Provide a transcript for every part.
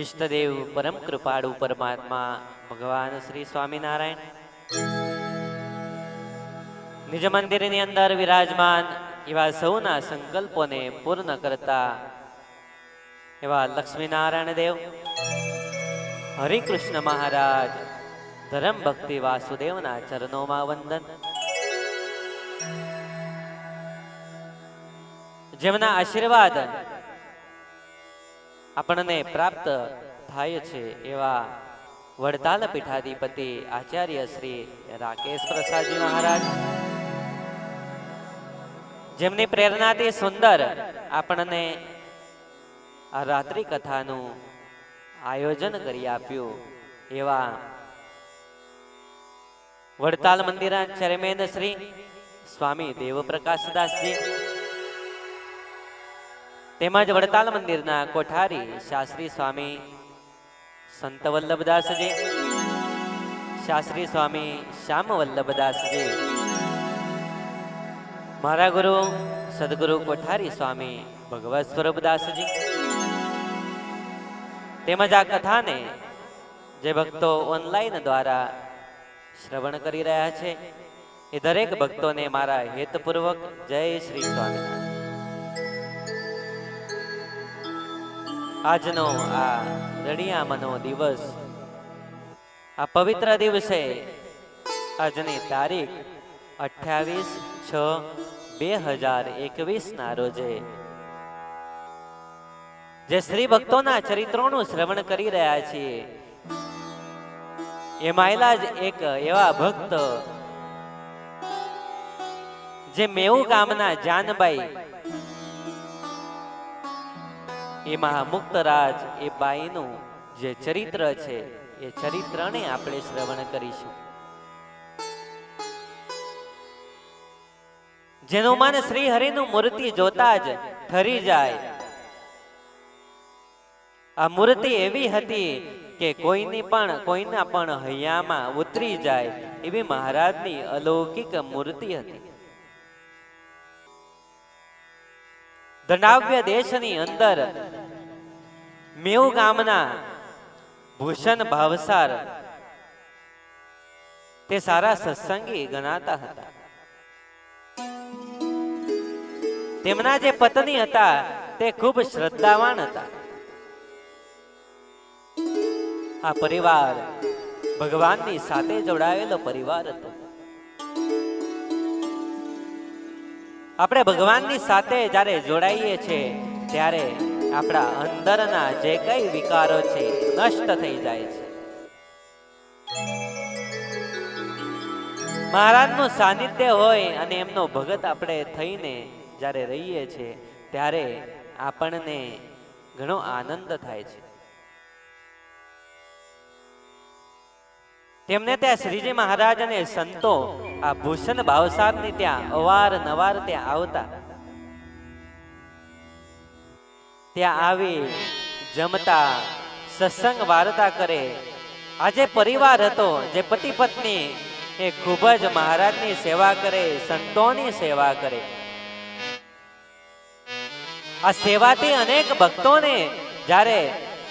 ઈષ્ટદેવ પરમ કૃપાળુ પરમાત્મા ભગવાન શ્રી સ્વામિનારાયણ નિજ મંદિરની અંદર વિરાજમાન એવા સૌના સંકલ્પોને પૂર્ણ કરતા એવા લક્ષ્મીનારાયણ દેવ, હરિકૃષ્ણ મહારાજ, ધર્મ ભક્તિ વાસુદેવના ચરણોમાં વંદન. જેમના આશીર્વાદ આપણને પ્રાપ્ત થાય છે એવા વડતાલ પીઠાધિપતિ આચાર્ય શ્રી રાકેશ પ્રસાદજી મહારાજ, જેમની પ્રેરણાથી સુંદર આપણને આ રાત્રિ કથાનું આયોજન કરી આપ્યું એવા વડતાલ મંદિરના ચેરમેન શ્રી સ્વામી દેવપ્રકાશદાસજી, તેમજ વડતાલ મંદિરના કોઠારી શાસ્ત્રી સ્વામી સંત વલ્લભદાસજી, શાસ્ત્રી સ્વામી શ્યામ વલ્લભદાસજી, મારા ગુરુ સદગુરુ કોઠારી સ્વામી ભગવત સ્વરૂપદાસજી, તેમજ આ કથાને જે ભક્તો ઓનલાઈન દ્વારા શ્રવણ કરી રહ્યા છે એ દરેક ભક્તોને મારા હેતપૂર્વક જય શ્રી સ્વામિનારાયણ. આજનો આ રડિયામનો દિવસ, આ પવિત્ર દિવસે આજની તારીખ 28/6/2021 ના રોજે જે શ્રી ભક્તોના ચરિત્રોનું શ્રવણ કરી રહ્યા છીએ એમાંયલા જ એક એવા ભક્ત જે મેવું ગામના જાનબાઈ એ મહામુક્તરાજ એ બાઈનું જે ચરિત્ર છે એ ચરિત્રને આપણે શ્રવણ કરીશું. જેનું મન શ્રી હરિનું મૂર્તિ જોતા જ ઠરી જાય. આ મૂર્તિ એવી હતી કે કોઈના પણ હૈયામાં ઉતરી જાય એવી મહારાજની અલૌકિક મૂર્તિ હતી. દંડાવ્ય દેશની અંદર મેવ ગામના ભૂષણ ભાવસાર તે સારા સત્સંગી ગણાતા હતા. તેમના જે પત્ની હતા તે ખૂબ શ્રદ્ધાવાન હતા. આ પરિવાર ભગવાનની સાથે જોડાયેલો પરિવાર હતો. આપણે ભગવાનની સાથે જ્યારે જોડાઈએ છીએ ત્યારે આપણા અંદરના જે કઈ વિકારો છે નષ્ટ થઈ જાય છે. મહારાજનું સાનિધ્ય હોય અને એમનો ભગત આપણે થઈને જ્યારે રહીએ છીએ ત્યારે આપણને ઘણો આનંદ થાય છે. તેમને ત્યાં શ્રીજી મહારાજ અને સંતો આ ભૂષણ ભાવસારની ત્યાં અવારનવાર ત્યાં આવતા. ત્યાં આવી જમતા, સત્સંગ વાર્તા કરે. આ જે પરિવાર હતો, જે પતિ પત્ની, એ ખૂબ જ મહારાજની સેવા કરે, સંતોની સેવા કરે. આ સેવાથી અનેક ભક્તોને જ્યારે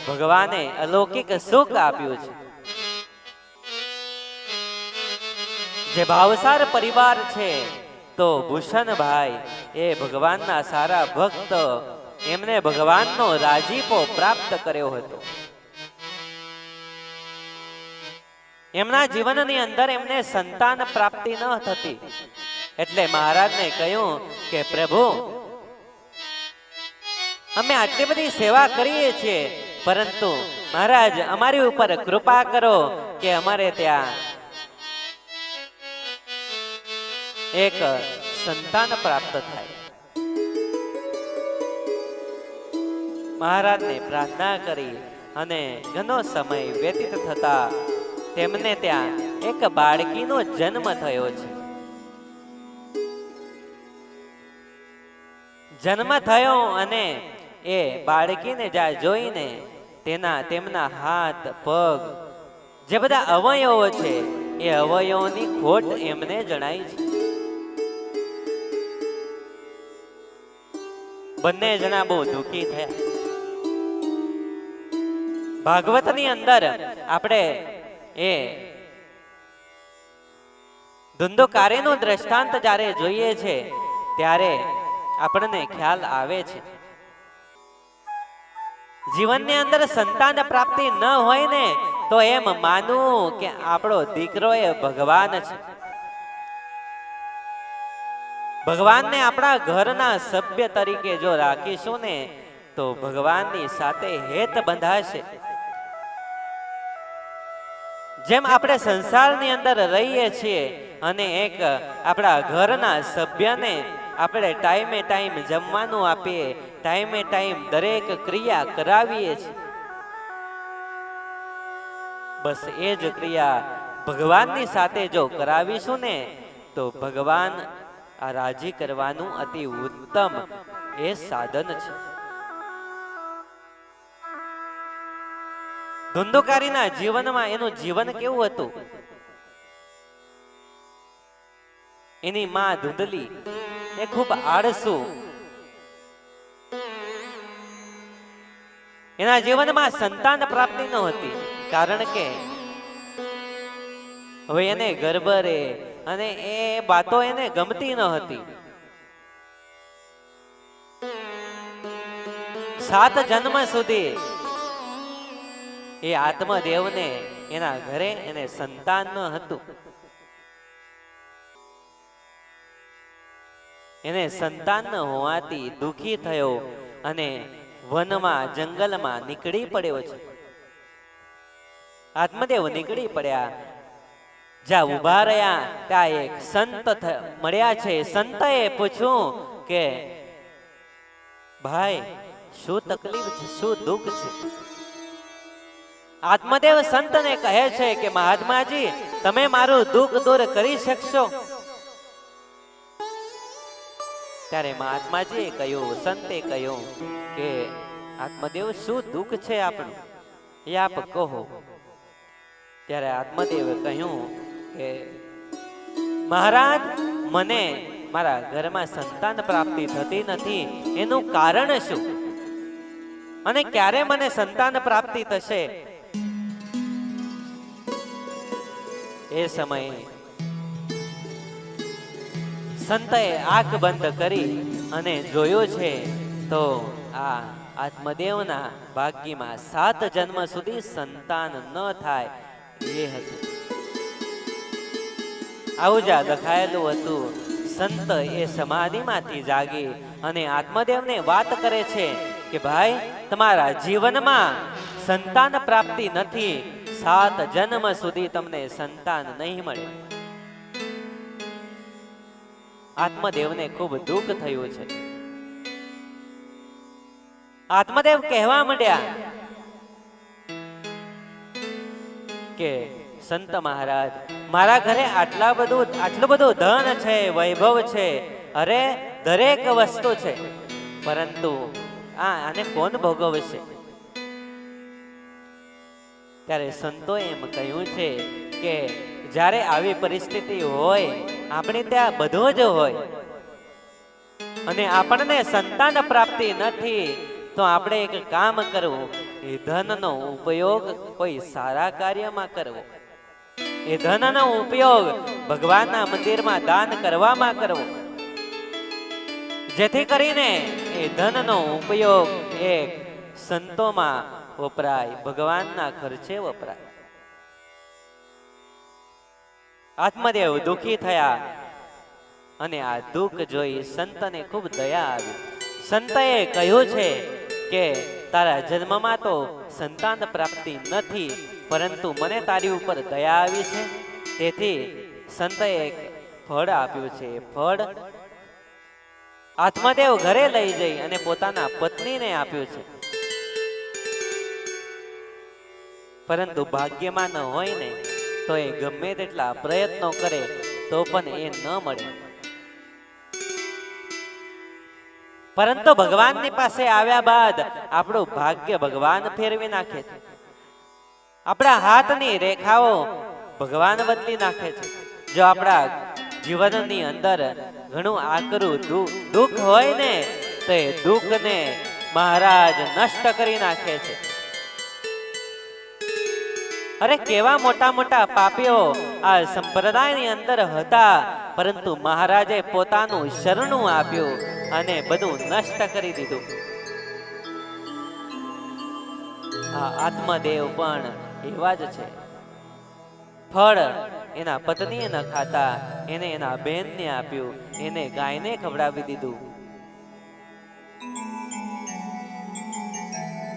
ભગવાને અલૌકિક સુખ આપ્યું છે. જે ભાવસાર પરિવાર છે તો ભૂષણભાઈ એ ભગવાનના સારા ભક્ત, એમને ભગવાનનો રાજીપો પ્રાપ્ત કર્યો હતો. એમના જીવનની અંદર એમને સંતાન પ્રાપ્તિ ન થતી એટલે મહારાજને કહ્યું કે પ્રભુ, અમે આટલી બધી સેવા કરીએ છીએ પરંતુ મહારાજ અમારી ઉપર કૃપા કરો કે અમારે ત્યાં એક સંતાન પ્રાપ્ત થાય. મહારાજને પ્રાર્થના કરી અને ઘણો સમય વ્યતીત થતા તેમને ત્યાં એક બાળકીનો જન્મ થયો છે. જન્મ થયો અને એ બાળકીને જ્યાં જોઈને તેમના હાથ, પગ, જે બધા અવયવો છે એ અવયવોની ખોટ એમને જણાય છે. બંને જણા બહુ દુઃખી થયા. ભાગવતની અંદર આપણે એ ધુંધુકારીનું દ્રષ્ટાંત જ્યારે જોઈએ છે ત્યારે આપણને ખ્યાલ આવે છે જીવનની અંદર સંતાન પ્રાપ્તિ ન હોય ને તો એમ માનવું કે આપણો દીકરો એ ભગવાન છે. ભગવાનને આપણા ઘરના સભ્ય તરીકે જો રાખીશું ને તો ભગવાનની સાથે હેત બંધાશે. જેમ આપણે સંસારની અંદર રહીએ છીએ અને એક આપણા ઘરના સભ્યને આપણે ટાઈમે ટાઈમ જમવાનું આપીએ, ટાઈમે ટાઈમ દરેક ક્રિયા કરાવીએ છીએ, બસ એ જ ક્રિયા ભગવાનની સાથે જો કરાવીશું ને તો ભગવાન આ રાજી કરવાનું અતિ ઉત્તમ એ સાધન છે. ધુંધુકારીના જીવનમાં એનું જીવન કેવું હતું? એની માં ધુંધલી એ ખૂબ આળસુ. એના જીવનમાં સંતાન પ્રાપ્તિ ન હતી, કારણ કે હવે એને ગર્ભ રે અને એ વાતો એને ગમતી ન હતી. 7 જન્મ સુધી એ આત્મદેવને એના ઘરે એને સંતાન ન હતું. એને સંતાન ન હોવાથી દુખી થયો અને વનમાં જંગલમાં નીકળી પડ્યો છે. આત્મદેવ નીકળી પડ્યા. જ્યાં ઉભા રહ્યા ત્યાં એક સંત મળ્યા છે. સંતએ પૂછ્યું કે ભાઈ શું તકલીફ છે, શું દુઃખ છે? આત્મદેવ સંતને કહે છે કે મહાત્માજી તમે મારું દુઃખ દૂર કરી શકશો? ત્યારે મહાત્માજીએ કહ્યું, સંતે કહ્યું કે આત્મદેવ શું દુઃખ છે આપણું એ આપ કહો. ત્યારે આત્મદેવે કહ્યું કે મહારાજ મને મારા ઘરમાં સંતાન પ્રાપ્તિ થતી નથી, એનું કારણ શું અને ક્યારે મને સંતાન પ્રાપ્તિ થશે? એ સમયે સંતએ આંખ બંધ કરી અને જોયું છે તો આ આત્મદેવના ભાગ્યમાં 7 જન્મ સુધી સંતાન ન થાય એ હતું. આવું જ લખાયેલું હતું. સંત એ સમાધિમાંથી જાગી અને આત્મદેવને વાત કરે છે કે ભાઈ તમારા જીવનમાં સંતાન પ્રાપ્તિ નથી, 7 જન્મ સુધી તમને સંતાન નહીં મળે. આત્મદેવને ખૂબ દુઃખ થયું છે. આત્મદેવ કહેવા માંડ્યા કે સંત મહારાજ મારા ઘરે આટલું બધું ધન છે, વૈભવ છે, અરે દરેક વસ્તુ છે, પરંતુ આને કોણ ભોગવશે? ત્યારે સંતોએ એમ કહ્યું છે કે જ્યારે આવી પરિસ્થિતિ હોય આપણે ત્યાં બધું જ હોય અને આપણને સંતાન પ્રાપ્તિ નથી તો આપણે એક કામ કરવું, એ ધનનો ઉપયોગ કોઈ સારા કાર્યમાં કરવો, એ ધનનો ઉપયોગ ભગવાનના મંદિરમાં દાન કરવામાં કરવો, જેથી કરીને એ ધનનો ઉપયોગ એક સંતોમાં વપરાય, ભગવાનના ખર્ચે વપરાય. આત્મદેવ દુઃખી થયા અને આ દુઃખ જોઈ સંતને ખૂબ દયા આવી. સંતએ કહ્યું છે કે તારા જન્મમાં તો સંતાન પ્રાપ્તિ નથી, પરંતુ મને તારી ઉપર દયા આવી છે, તેથી સંતએ એક ફળ આપ્યું છે. ફળ આત્મદેવ ઘરે લઈ જઈ અને પોતાના પત્નીને આપ્યું છે, પરંતુ ભાગ્યમાં ન હોય ને તો એ ગમે તેટલા પ્રયત્નો કરે તો પણ એ ન મળે. પરંતુ ભગવાનની પાસે આવ્યા બાદ આપણું ભાગ્ય ભગવાન ફેરવી નાખે છે. આપણા હાથની રેખાઓ ભગવાન બદલી નાખે છે. જો આપણા જીવનની અંદર ઘણું આકરું દુઃખ હોય ને તો એ દુઃખને મહારાજ નષ્ટ કરી નાખે છે. અરે કેવા મોટા મોટા પાપીઓ આ સંપ્રદાયની અંદર હતા, પરંતુ મહારાજે પોતાનું શરણું આપ્યું અને બધું નષ્ટ કરી દીધું. આ આત્મદેવ પણ એવા જ છે. ફળ એના પત્નીએ ન ખાતા, એને એના બહેનને આપ્યું, એને ગાયને ખવડાવી દીધું.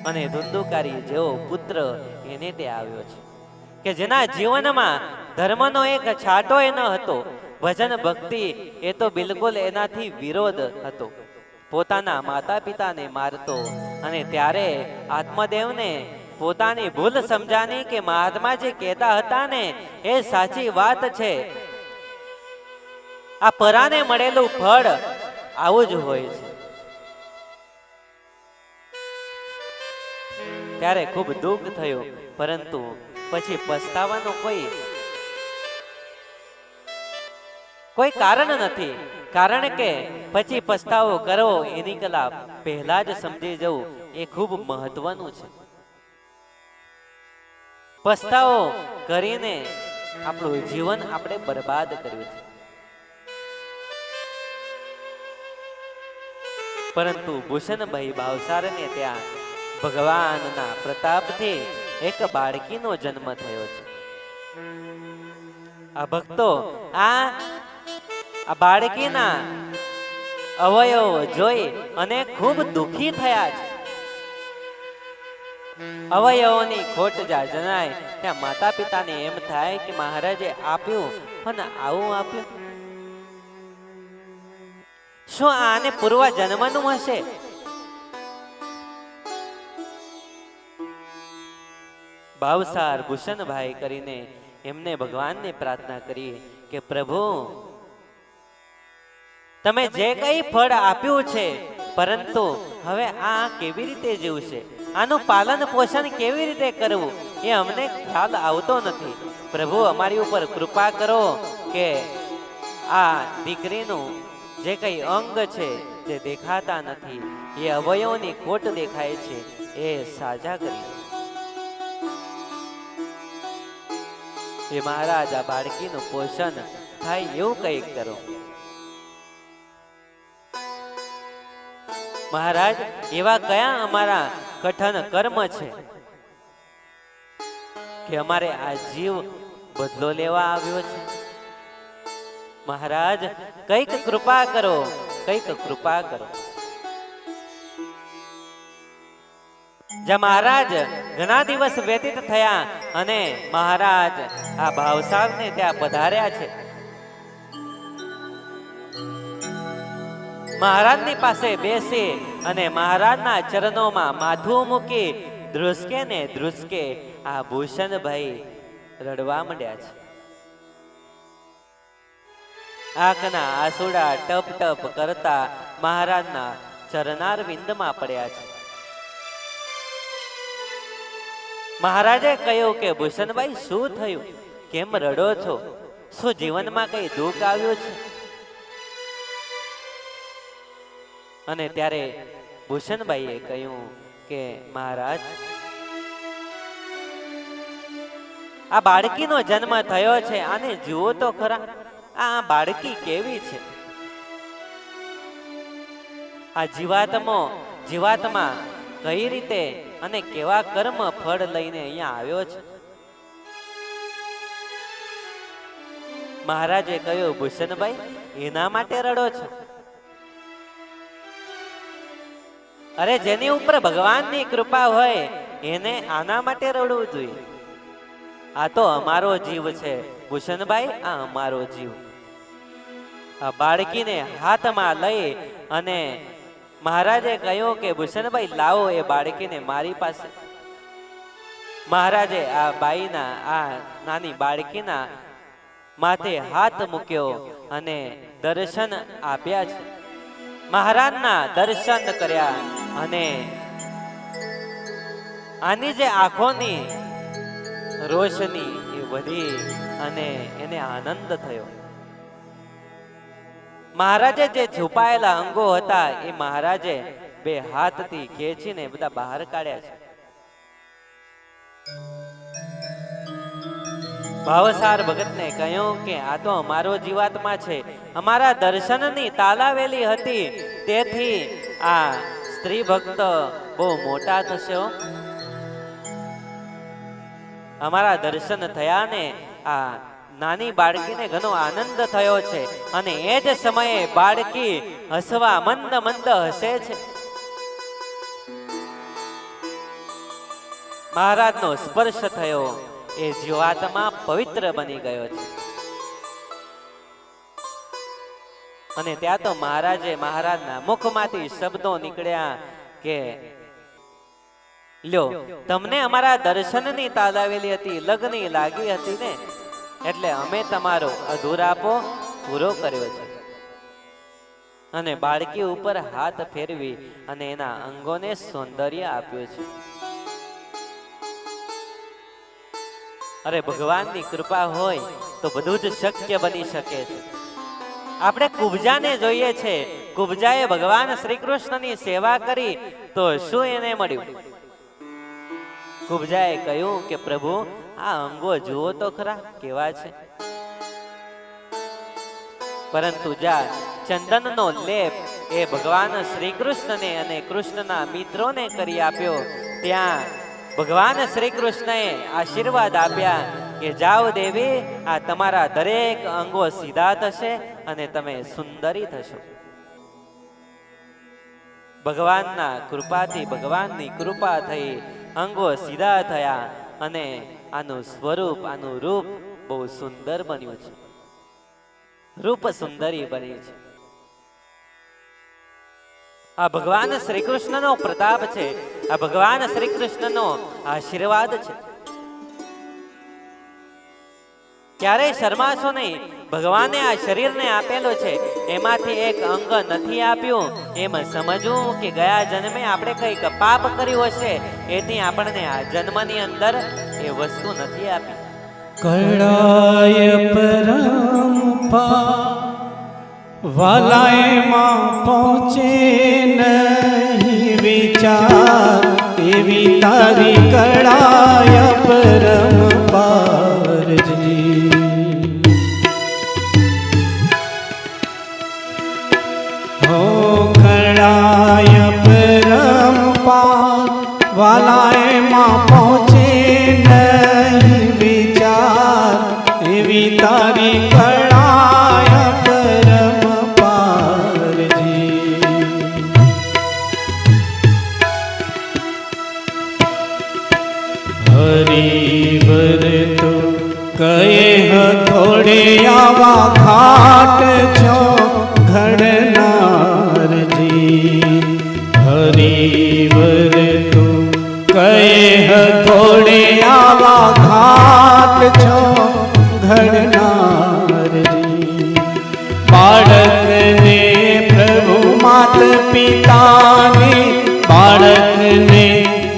અને ધુંધુકારી જેવો પુત્ર એને તે આવ્યો છે કે જેના જીવનમાં ધર્મનો એક છાંટો એ ન હતો. ભજન ભક્તિ એ તો બિલકુલ એનાથી વિરોધ હતો. પોતાના માતા પિતાને મારતો. અને ત્યારે આત્મદેવને પોતાની ભૂલ સમજાની કે મહાત્મા જે કહેતા હતા ને એ સાચી વાત છે. આ પરાને મળેલું ફળ આવું જ હોય છે. ત્યારે ખૂબ દુઃખ થયું, પરંતુ પછી પસ્તાવાનું કોઈ કારણ નથી. કારણ કે પછી પસ્તાવો કરવો એની કલા પહેલા જ સમજી જવું એ ખૂબ મહત્વનું છે. પસ્તાવો કરીને આપણું જીવન આપણે બરબાદ કર્યું છે. પરંતુ ભૂષણભાઈ ભાવસારને ત્યાં ભગવાનના પ્રતાપથી એક બાળકીનો જન્મ થયો છે. આ ભક્તો આ બાળકીના અવયવ જોઈ અને ખૂબ દુખી થયા છે. અવયવોની ખોટ જ્યાં જણાય ત્યાં માતા પિતાને એમ થાય કે મહારાજે આપ્યું અને આવું આપ્યું. શું આને પૂર્વ જન્મનું હશે? ભાવસાર ભૂષણભાઈ કરીને એમને ભગવાનને પ્રાર્થના કરી કે પ્રભુ, તમે જે કઈ ફળ આપ્યું છે, પરંતુ હવે આ કેવી રીતે જીવશે, આનું પાલન પોષણ કેવી રીતે કરવું એ અમને ખ્યાલ આવતો નથી. પ્રભુ, અમારી ઉપર કૃપા કરો કે આ દીકરીનું જે કઈ અંગ છે જે દેખાતા નથી, એ અવયવોની ખોટ દેખાય છે, એ સાજા કરી. એ મહારાજ આ બાળકીનું પોષણ થાય એવું કંઈક કરો. મહારાજ, એવા કયા અમારા કઠણ કર્મ છે કે અમારે આ જીવ બદલો લેવા આવ્યો છે? મહારાજ, કઈક કૃપા કરો, કઈક કૃપા કરો. જ્યાં મહારાજ ઘણા દિવસ વ્યતીત થયા અને મહારાજ આ ભાવસારને ત્યાં પધાર્યા છે. મહારાજની પાસે બેસી અને મહારાજના ચરણોમાં માથું મૂકી ધ્રુસકે ને ધ્રુસકે આ ભૂષણભાઈ રડવા માંડ્યા છે. આંખના આંસુડા ટપ ટપ કરતા મહારાજના ચરણાર વિંદમાં પડ્યા છે. મહારાજે કહ્યું કે ભૂષણભાઈ, શું થયું? કેમ રડો છો? શું જીવનમાં કઈ દુઃખ આવ્યું છે? અને ત્યારે ભૂષણભાઈએ કહ્યું કે મહારાજ, આ બાળકીનો જન્મ થયો છે, આને જુઓ તો ખરા, આ બાળકી કેવી છે? આ જીવાત્મા કઈ રીતે અને કેવા કર્મ ફળ લઈને અહીંયા આવ્યો છે? મહારાજે કહ્યું, ભૂષણભાઈ, એના માટે રડો છો? અરે, જેની ઉપર ભગવાનની કૃપા હોય એને આના માટે રડવું જોઈએ. આ તો અમારો જીવ છે ભૂષણભાઈ, આ અમારો જીવ. આ બાળકીને હાથમાં લઈ અને મહારાજે કહ્યું કે ભૂષણભાઈ, લાવો એ બાળકીને મારી પાસે. મહારાજે આ બાઈના, આ નાની બાળકીના માથે હાથ મૂક્યો અને દર્શન આપ્યા છે. મહારાજના દર્શન કર્યા અને આની જે આંખોની રોશની એ વધી અને એને આનંદ થયો. મહારાજે જે છુપાયેલા અંગો હતા એ મહારાજે બે હાથથી ખેંચીને બધા બહાર કાઢ્યા છે. ભાવસાર ભગતને કહ્યું કે આ તો અમારો જીવાત્મા છે, અમારા દર્શનની તાલાવેલી હતી, તેથી આ સ્ત્રી ભક્ત બહુ મોટા થશે હો. અમારા દર્શન થયા ને આ નાની બાળકીને ઘણો આનંદ થયો છે, અને એ જ સમયે બાળકી હસવા મંદ મંદ હસે છે. મહારાજનો સ્પર્શ થયો, એ જીવાત્મા પવિત્ર બની ગયો છે. અને ત્યાં તો મહારાજના મુખમાંથી શબ્દો નીકળ્યા કે લ્યો, તમને અમારા દર્શનની તાલાવેલી હતી, લગ્ન લાગી હતી ને, એટલે અમે તમારો અધૂરાપો પૂરો કર્યો છે. અને બાળકી ઉપર હાથ ફેરવી અને એના અંગોને સૌંદર્ય આપ્યું છે. અરે ભગવાનની કૃપા હોય તો બધું જ શક્ય બની શકે છે. આપણે કુબજાને જોઈએ છે, કુબજાએ ભગવાન શ્રી કૃષ્ણની સેવા કરી તો શું એને મળ્યું? કુબજાએ કહ્યું કે પ્રભુ, આ અંગો જુઓ તો ખરા કેવા છે. પરંતુ જા ચંદનનો લેપ એ ભગવાન શ્રી કૃષ્ણને અને કૃષ્ણના મિત્રોને કરી આપ્યો. ત્યાં ભગવાન શ્રી કૃષ્ણએ આશીર્વાદ આપ્યા કે જાઓ દેવી, આ તમારા દરેક અંગો સીધા થશે અને તમે સુંદરી થશો. ભગવાનના કૃપાથી, ભગવાનની કૃપા થઈ, અંગો સીધા થયા અને આનું સ્વરૂપ, આનું રૂપ બહુ સુંદર બન્યું છે. રૂપ સુંદરી બની છે. આ ભગવાન શ્રી કૃષ્ણનો પ્રતાપ છે, આ ભગવાન શ્રી કૃષ્ણનો આશીર્વાદ છે. ક્યારેય શરમાશો નહીં. ભગવાને આ શરીરને આપેલું છે, એમાંથી એક અંગ નથી આપ્યું એમ સમજવું કે ગયા જન્મે આપણે કંઈક પાપ કર્યું હશે, એથી આપણને આ જન્મની અંદર એ વસ્તુ નથી આપી. કળાય પરમપા વાલાએમાં પહોંચે નહીં વિચાર, એવી તારી કળાય પરમપારજી. હો કળાય પરમપા વાલાએમાં પહોંચે નહીં વિચાર, એવી તારી કળાય પરમપારજી. હરિવર તો કહે હથોડે આવા ઘાટ છો ઘડનારજી. હરિવર તો કહે હથોડે આવા ઘાટ છો ઘડનારજી. બાળકને પ્રભુ માત પિતાની, બાળકને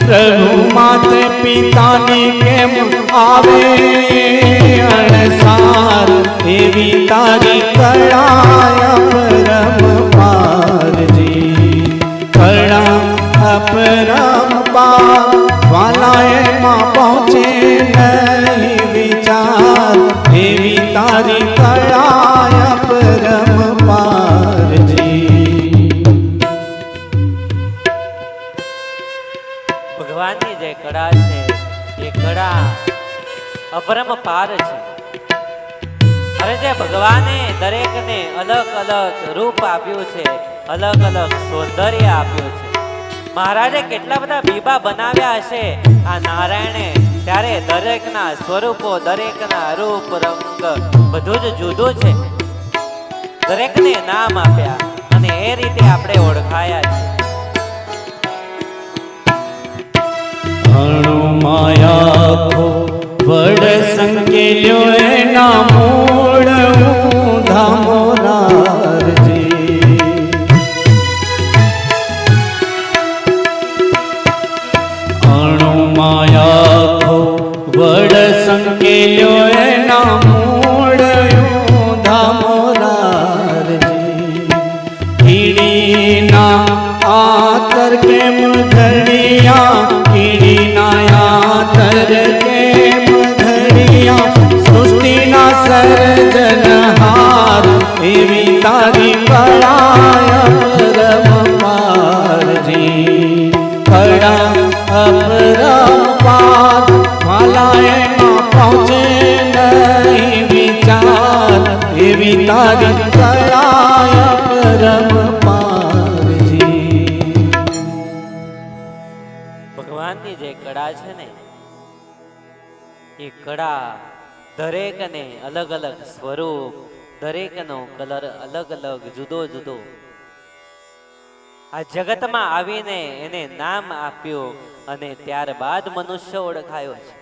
પ્રભુ માત પિતાની કેમ આવે અણસાર, એવી તારી કળાય પરમપારજી. કળા અપરંપાર વાલાએમાં પહોંચે નહીં વિચાર, એવી તારી કળાય પરમપારજી. ભગવાનની જે કળા છે એ કળા અપરંપાર છે. અરે જે ભગવાને દરેકને અલગ અલગ રૂપ આપ્યું છે, અલગ અલગ સૌંદર્ય આપ્યું છે. મહારાજે કેટલા બધા બીબા બનાવ્યા હશે આ નારાયણે, ત્યારે દરેકના સ્વરૂપો, દરેકના રૂપ રંગ બધું જ જુદું છે. દરેકને નામ આપ્યા અને એ રીતે આપણે ઓળખાયા છે. હણો માયા વડ સંકેલ્યો એના મૂળ ધામોનારજી. હણો માયા વડ સંકેલ્યો એના મૂળ ધામોનારજી. કીડીના આતર કેમ ઘડિયા, કીડીના આતર કેમ ઘડિયા, સર્જનહાર એવી તારી કળાય પરમપારજી કળા અપરંપાર માલાએ માં પહોંચે નહીં વિચાર એવી તારી કળાય પરમપારજી ભગવાનની જે કળા છે ને એ કળા દરેકને અલગ અલગ સ્વરૂપ, દરેકનો કલર અલગ અલગ જુદો જુદો. આ જગતમાં આવીને એને નામ આપ્યું અને ત્યારબાદ મનુષ્ય ઓળખાયો છે.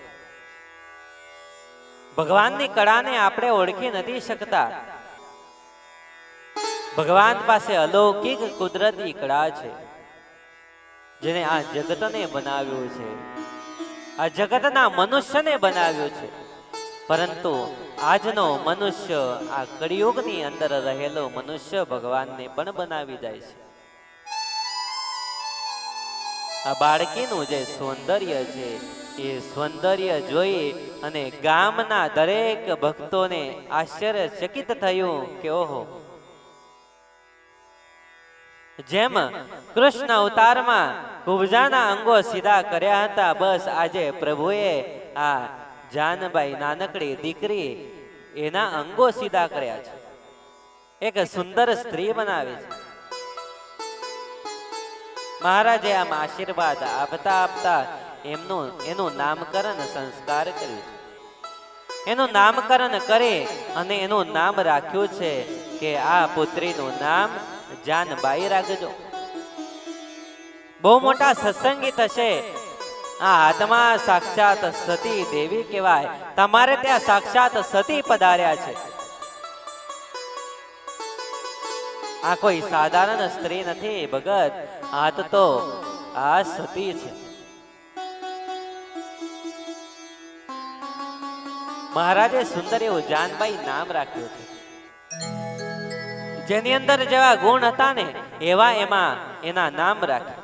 ભગવાનની કળાને આપણે ઓળખી નથી શકતા. ભગવાન પાસે અલૌકિક કુદરતી કળા છે જેને આ જગતને બનાવ્યું છે, આ જગતના મનુષ્યને બનાવ્યું છે. પરંતુ આજનો મનુષ્ય, આ કળિયુગની અંદર રહેલો મનુષ્ય ભગવાનને પણ બનાવી જાય છે. આ બાળકીનું જે સૌંદર્ય છે એ સૌંદર્ય જોઈ અને ગામના દરેક ભક્તોને આશ્ચર્યચકિત થયું કે ઓહો, જેમ કૃષ્ણ અવતારમાં કુબજાના અંગો સીધા કર્યા હતા, બસ આજે પ્રભુએ આ જાનબાઈ નાનકડી દીકરી એના અંગો સીધા કર્યા છે, એક સુંદર સ્ત્રી બનાવી છે. મહારાજે આમ આશીર્વાદ આપતા આપતા એનું નામકરણ સંસ્કાર કર્યું છે. એનું નામકરણ કરી અને એનું નામ રાખ્યું છે કે આ પુત્રીનું નામ જાનબાઈ રાખજો. બહુ મોટા સત્સંગી થશે. આ આત્મા સાક્ષાત સતી દેવી કહેવાય. તમારે ત્યાં સાક્ષાત સતી પધાર્યા છે. આ કોઈ સાધારણ સ્ત્રી નથી ભગત, આ તો આ સતી છે. મહારાજે સુંદર એવું જાનબાઈ નામ રાખ્યું છે. જેની અંદર જેવા ગુણ હતા ને એવા એમાં એના નામ રાખ્યા.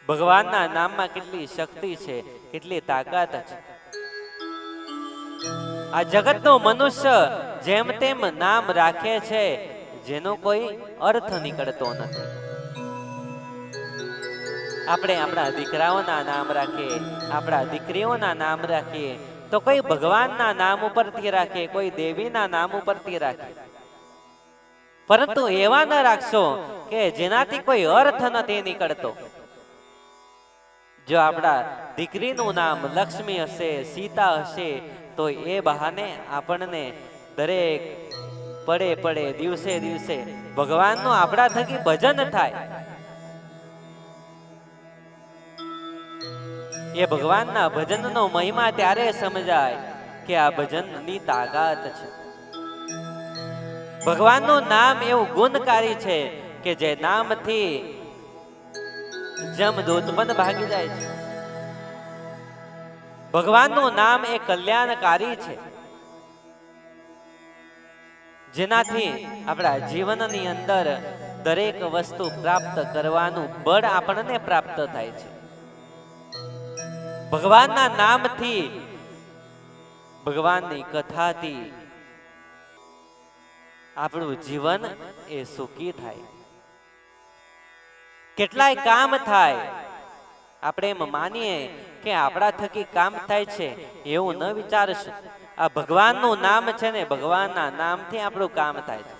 ભગવાનના નામમાં કેટલી શક્તિ છે, કેટલી તાકાત છે. આ જગતનો મનુષ્ય જેમ તેમ નામ રાખે છે જેનો કોઈ અર્થ નીકળતો નથી. આપણે આપણા દીકરાઓના નામ રાખીએ, આપણા દીકરીઓના નામ રાખીએ તો કોઈ ભગવાનના નામ ઉપરથી રાખે, કોઈ દેવીના નામ ઉપરથી રાખે. પરંતુ એવા ન રાખશો કે જેનાથી કોઈ અર્થ નથી નીકળતો. જો આપણા દીકરીનું નામ લક્ષ્મી હશે, સીતા હશે તો એ બહાને આપણને દરેક પડે પડે દિવસે દિવસે ભગવાનનું આપણા થકી ભજન થાય. એ ભગવાનના ભજનનો મહિમા ત્યારે સમજાય કે આ ભજનની તાકાત છે. ભગવાનનું નામ એવું ગુણકારી છે કે જે નામથી જમદૂત પણ ભાગી જાય છે. ભગવાનનું નામ એ કલ્યાણકારી છે, જેનાથી આપણા જીવનની અંદર દરેક વસ્તુ પ્રાપ્ત કરવાનું બળ આપણને પ્રાપ્ત થાય છે. ભગવાનના નામથી, ભગવાનની કથાથી આપણું જીવન એ સુખી થાય. કેટલાય કામ થાય, આપણે એમ માનીએ કે આપણા થકી કામ થાય છે એવું ન વિચારશું. આ ભગવાનનું નામ છે ને, ભગવાનના નામથી આપણું કામ થાય છે.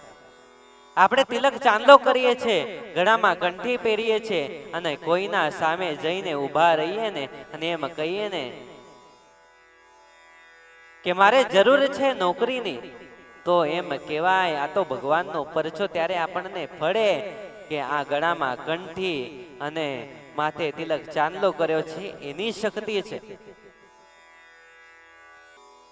આપણે તિલક ચાંદલો કરીએ છીએ, ગળામાં કંઠી પહેરીએ છીએ અને કોઈના સામે જઈને ઊભા રહીએ ને અને એમ કહીએ ને કે મારે જરૂર છે નોકરીની, તો એમ કહેવાય આ તો ભગવાનનો પરચો ત્યારે આપણને ફળે કે આ ગળામાં કંઠી અને માથે તિલક ચાંદલો કર્યો છે એની શક્તિ છે.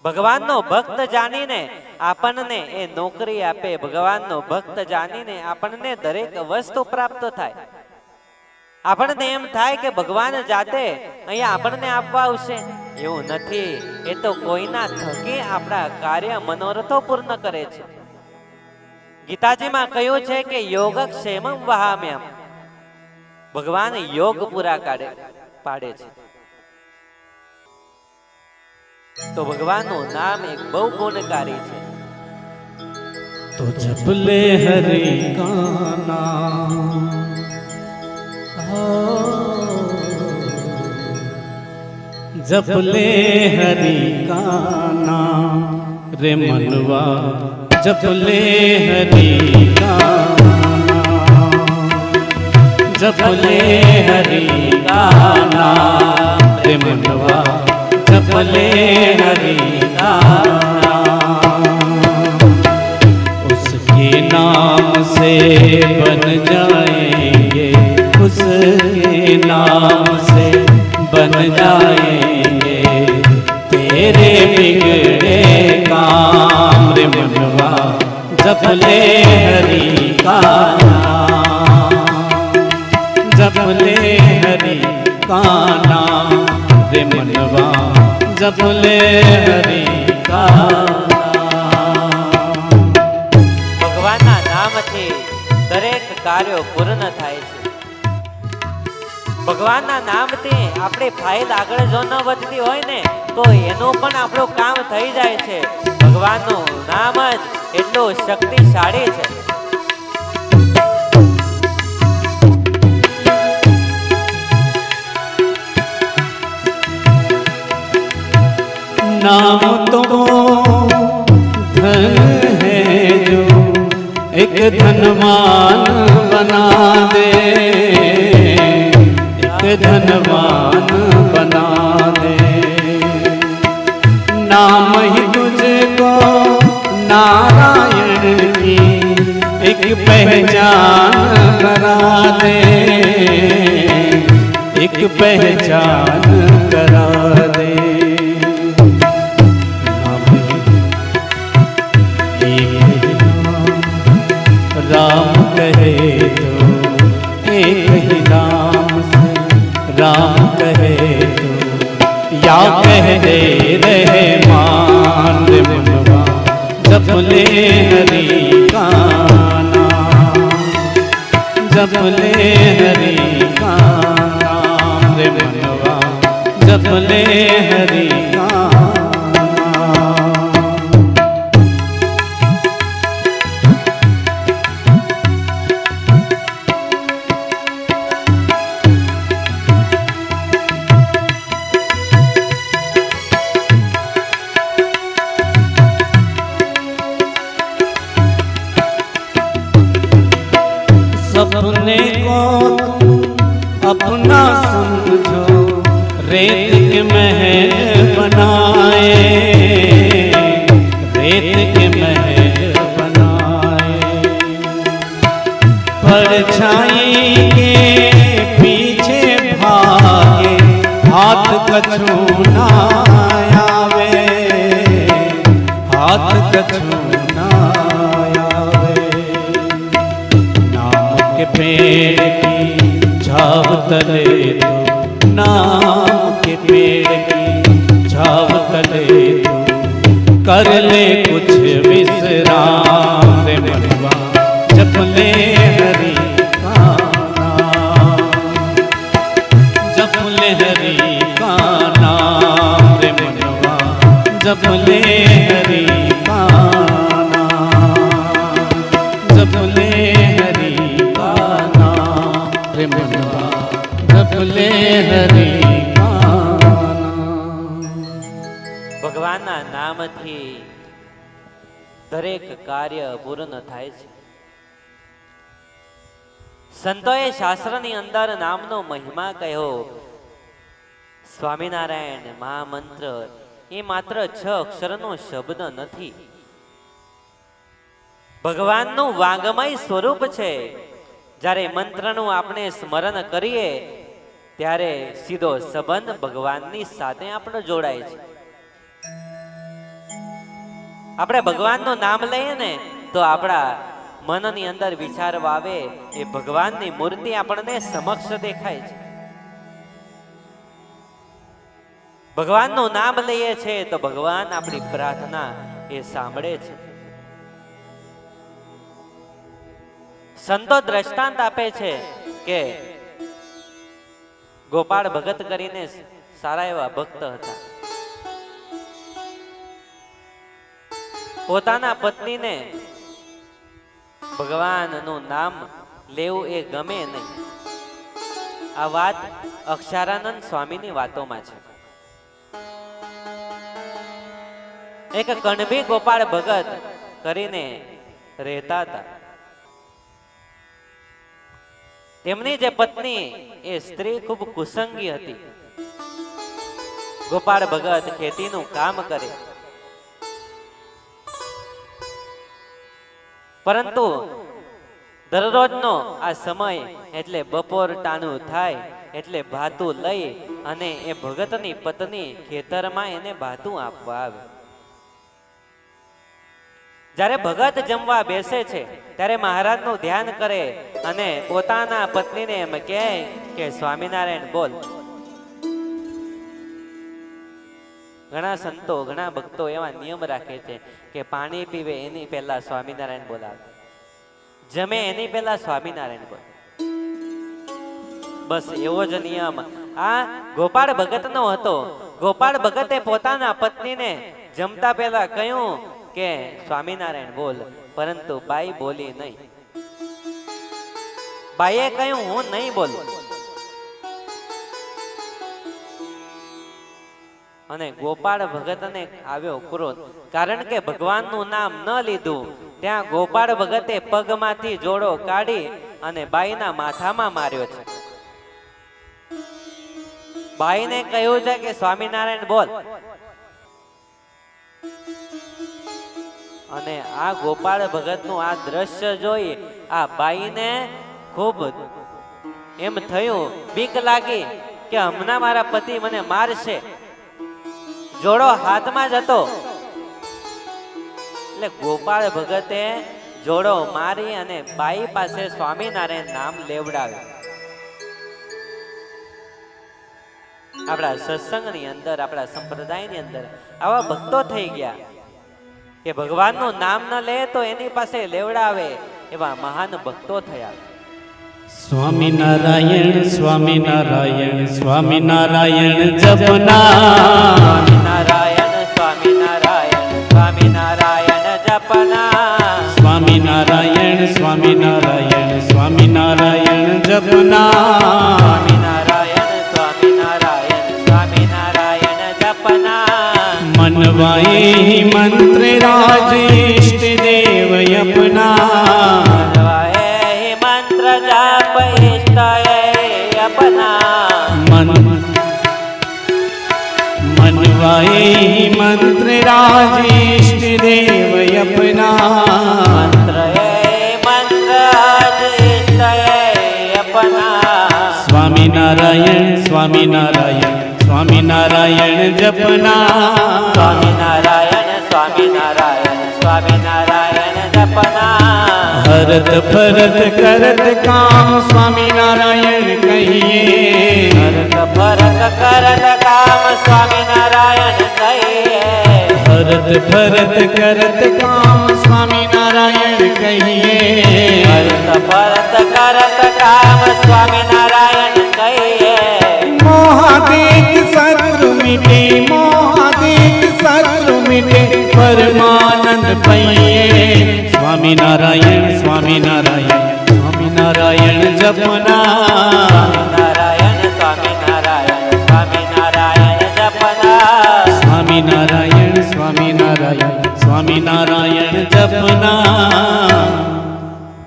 ભગવાનનો ભક્ત જાણીને આપણને એ નોકરી આપે, ભગવાનનો ભક્ત જાણીને આપણને દરેક વસ્તુ પ્રાપ્ત થાય. આપણને એમ થાય કે ભગવાન જાતે અહીંયા આપણને આપવા આવશે, એવું નથી. એ તો કોઈના થકી આપણા કાર્ય મનોરથો પૂર્ણ કરે છે. ગીતાજીમાં કહ્યું છે કે યોગક્ષેમં વહામ્યહમ, ભગવાન યોગ પૂરા પાડે છે. તો ભગવાનનું નામ એક બહુ ગુણકારી છે. तो जप ले हरि का नाम, जप ले हरि का नाम रे मनवा, जप ले हरि का नाम, जप ले हरि का नाम रे मनवा, जप ले हरि का नाम से बन जाएंगे, उसके नाम से बन जाएंगे तेरे बिगड़े काम रे मनवा, जप ले हरि का नाम, जप ले हरि का नाम रे मनवा, जप ले हरि का દરેક કાર્યો પૂર્ણ થાય છે. ભગવાનના નામથી આપણી ફાઇલ આગળ જો ન વધતી હોય ને તો એનું પણ આપણું કામ થઈ જાય છે. ભગવાનનું નામ જ એટલું શક્તિશાળી છે. नाम तो धन है जो एक धनवान बना दे, एक धनवान बना दे, नाम ही तुझको नारायण की एक पहचान करा दे, एक पहचान करा दे। राम कहे तो एक ही नाम से, राम कहे तो या कह दे रहे मान रे मनवा, जप ले हरि का नाम, जप ले हरि का नाम रे मनवा, जप ले हरि का सपने को अपना समझो, रेत के महल बनाए, रेत के महल बनाए, परछाई के पीछे भागे, हाथ कछु ना आवे, हाथ कछु ना पेड़ की छाव तले तो, नाम के पेड़ की छाव तले तो कर ले कुछ विश्राम रे मनवा, जप ले हरि का नाम, जप ले हरि का नाम रे मनवा, जप ले हरि का नाम, जप ले मनवा, जप ले हरि का नाम। ભગવાનના નામથી દરેક કાર્ય પૂર્ણ થાય છે. સંતોએ શાસ્ત્રની અંદર નામનો મહિમા કહ્યો. સ્વામિનારાયણ મહામંત્ર એ માત્ર 6 અક્ષરનો શબ્દ નથી, ભગવાનનું વાંગમય સ્વરૂપ છે. જ્યારે મંત્રનું આપણે સ્મરણ કરીએ ત્યારે સીધો સંબંધ ભગવાનની સાથે આપણો જોડાય છે. આપણે ભગવાનનું નામ લઈએ ને તો આપણા મનની અંદર વિચાર આવે એ ભગવાનની મૂર્તિ આપણને સમક્ષ દેખાય છે. ભગવાનનું નામ લઈએ છે તો ભગવાન આપણી પ્રાર્થના એ સાંભળે છે. સંતો દ્રષ્ટાંત આપે છે કે ગોપાળ ભગત કરીને સારા એવા ભક્ત હતા. પોતાના પત્નીને ભગવાનનું નામ લેવું એ ગમે નહીં. આ વાત અક્ષરાનંદ સ્વામીની વાતોમાં છે. એક કણભી ગોપાળ ભગત કરીને રહેતા હતા. તેમની જે પત્ની એ સ્ત્રી ખૂબ કુસંગી હતી. ગોપાળ ભગત ખેતીનું કામ કરે, પરંતુ દરરોજનો આ સમય એટલે બપોર ટાણું થાય એટલે ભાતું લઈ અને એ ભગતની પત્ની ખેતરમાં એને ભાતું આપવા આવે. જ્યારે ભગત જમવા બેસે છે ત્યારે મહારાજનું ધ્યાન કરે અને પોતાના પત્નીને એમ કહે કે સ્વામિનારાયણ બોલ. ઘણા સંતો ઘણા ભક્તો એવા નિયમ રાખે છે કે પાણી પીવે એની પહેલા સ્વામિનારાયણ બોલાવે, જમે એની પહેલા સ્વામિનારાયણ બોલ. બસ એવો જ નિયમ આ ગોપાળ ભગતનો હતો. ગોપાળ ભગતે પોતાના પત્નીને જમતા પહેલા કહ્યું કે સ્વામિનારાયણ બોલ, પરંતુ બાઈ બોલી નહીં. બાઈએ કહ્યું હું નહીં બોલું. અને ગોપાળ ભગતને આવ્યો ક્રોધ, કારણ કે ભગવાનનું નામ ન લીધું. ત્યાં ગોપાળ ભગતે પગમાંથી જોડો કાઢી અને બાઈના માથામાં માર્યો છે. બાઈને કહ્યું છે કે સ્વામિનારાયણ બોલ. અને આ ગોપાળ ભગતનું આ દ્રશ્ય જોઈ આ બાઈને ખૂબ એમ થયું, બીક લાગી કે હમણાં મારા પતિ મને મારશે. જોડો હાથમાં જ હતો એટલે ગોપાળ ભગતે જોડો મારી અને બાઈ પાસે સ્વામિનારાયણ નામ લેવડાવ્યું. આપણા સત્સંગની અંદર, આપણા સંપ્રદાયની અંદર આવા ભક્તો થઈ ગયા કે ભગવાનનું નામ ન લે તો એની પાસે લેવડાવે એવા મહાન ભક્તો થયા. સ્વામિનારાયણ સ્વામિનારાયણ સ્વામિનારાયણ જપના, સ્વામિનારાયણ સ્વામિનારાયણ સ્વામિનારાયણ જપના, સ્વામિનારાયણ સ્વામિનારાયણ સ્વામિનારાયણ જપના, સ્વામિનારાયણ સ્વામિનારાયણ સ્વામિનારાયણ જપના, मनवाए मंत्र राज इष्ट देव अपना, मनवाए मंत्र जाप इष्ट अपना, मनवाए मंत्र राज इष्ट देव अपना, मंत्र इष्ट अपना, स्वामिनारायण स्वामिनारायण स्वामिनारायण जपना, स्वामिनारायण स्वामिनारायण स्वामिनारायण जपना, हरत भरत करत काम स्वामिनारायण कहिए, भरत भरत करत काम स्वामिनारायण कहिए, भरत भरत करत काम स्वामिनारायण कहिए, भरत भरत करत काम स्वामिनारायण कहिए, मोहादेत शत्रु मिटे, मोहादेत शत्रु मिटे, परमानंद पाइए, स्वामिनारायण स्वामिनारायण स्वामिनारायण जपना, स्वामिनारायण स्वामिनारायण स्वामिनारायण जपना, स्वामिनारायण स्वामिनारायण स्वामिनारायण जपना.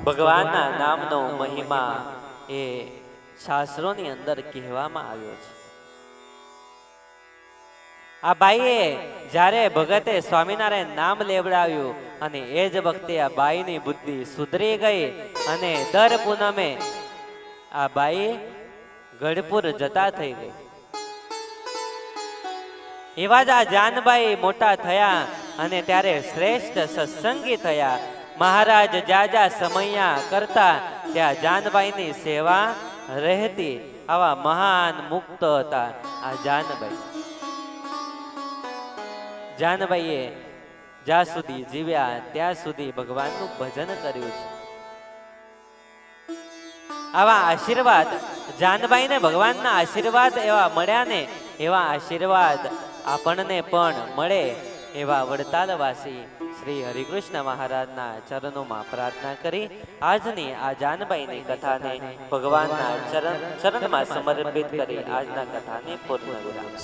ભગવાનના નામનો મહિમા એ શાસ્ત્રોની અંદર કહેવામાં આવ્યો છે. આ બાઈએ જ્યારે ભગતે સ્વામિનારાયણ નામ લેવડાવ્યું અને એ જ વખતે આ બાઈની બુદ્ધિ સુધરી ગઈ અને દર પૂનમે આ બાઈ ગઢપુર જતા થઈ ગઈ. એવા જ આ જાનબાઈ મોટા થયા અને ત્યારે શ્રેષ્ઠ સત્સંગી થયા. મહારાજ જાજા સમયા કરતા ત્યાં જાનબાઈની સેવા રહેતી. આવા મહાન મુક્ત હતા આ જાનબાઈ. જાનબાઈએ જ્યાં સુધી જીવ્યા ત્યાં સુધી ભગવાનનું ભજન કર્યું છે. આવા આશીર્વાદ જાનબાઈને ભગવાનના આશીર્વાદ એવા મળ્યા ને, એવા આશીર્વાદ આપણને પણ મળે એવા વડતાલવાસી શ્રી હરિકૃષ્ણ મહારાજના ચરણોમાં પ્રાર્થના કરી આજની આ જાનબાઈની કથાને ભગવાનના ચરણમાં સમર્પિત કરી આજના કથાને પૂર્ણ વિરામ.